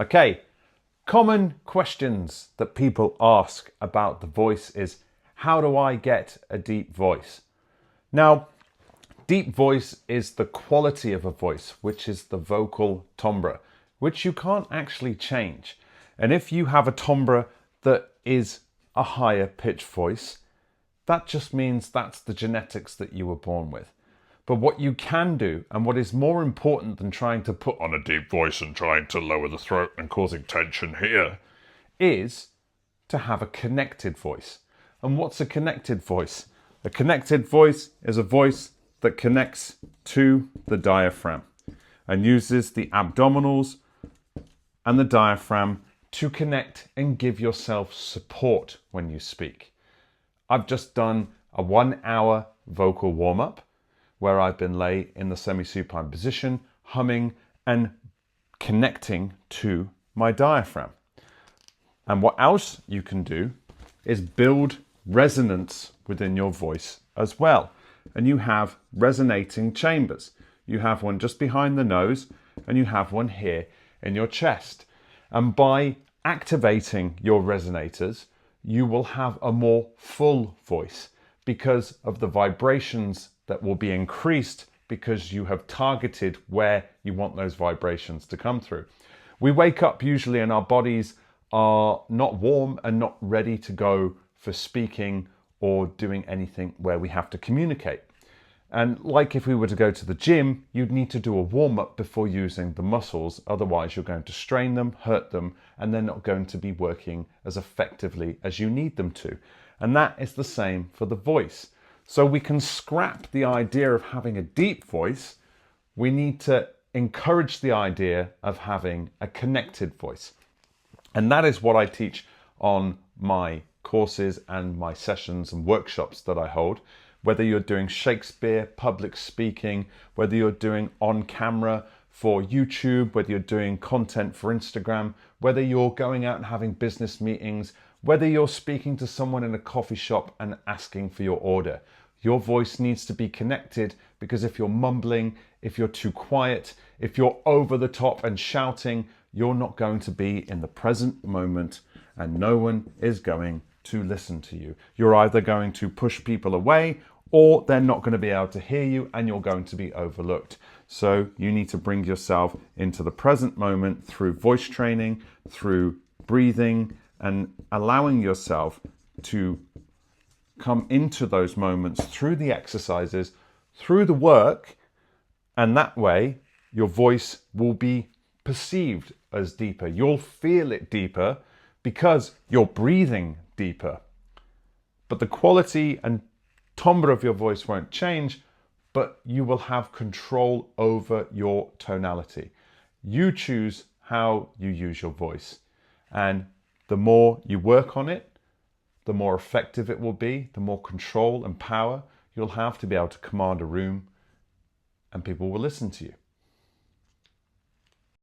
Okay, common questions that people ask about the voice is, how do I get a deep voice? Now, deep voice is the quality of a voice, which is the vocal timbre, which you can't actually change. And if you have a timbre that is a higher pitched voice, that just means that's the genetics that you were born with. But what you can do, and what is more important than trying to put on a deep voice and trying to lower the throat and causing tension here, is to have a connected voice. And what's a connected voice? A connected voice is a voice that connects to the diaphragm and uses the abdominals and the diaphragm to connect and give yourself support when you speak. I've just done a 1 hour vocal warm-up where I've been lay in the semi-supine position, humming and connecting to my diaphragm. And what else you can do is build resonance within your voice as well. And you have resonating chambers. You have one just behind the nose and you have one here in your chest. And by activating your resonators, you will have a more full voice because of the vibrations that will be increased because you have targeted where you want those vibrations to come through. We wake up usually and our bodies are not warm and not ready to go for speaking or doing anything where we have to communicate. And like if we were to go to the gym, you'd need to do a warm-up before using the muscles. Otherwise, you're going to strain them, hurt them, and they're not going to be working as effectively as you need them to. And that is the same for the voice. So we can scrap the idea of having a deep voice. We need to encourage the idea of having a connected voice. And that is what I teach on my courses and my sessions and workshops that I hold. Whether you're doing Shakespeare, public speaking, whether you're doing on camera for YouTube, whether you're doing content for Instagram, whether you're going out and having business meetings, whether you're speaking to someone in a coffee shop and asking for your order. Your voice needs to be connected, because if you're mumbling, if you're too quiet, if you're over the top and shouting, you're not going to be in the present moment and no one is going to listen to you. You're either going to push people away or they're not going to be able to hear you and you're going to be overlooked. So you need to bring yourself into the present moment through voice training, through breathing, and allowing yourself to come into those moments through the exercises, through the work, and that way your voice will be perceived as deeper. You'll feel it deeper because you're breathing deeper. But the quality and timbre of your voice won't change, but you will have control over your tonality. You choose how you use your voice. And the more you work on it, the more effective it will be, the more control and power you'll have to be able to command a room and people will listen to you.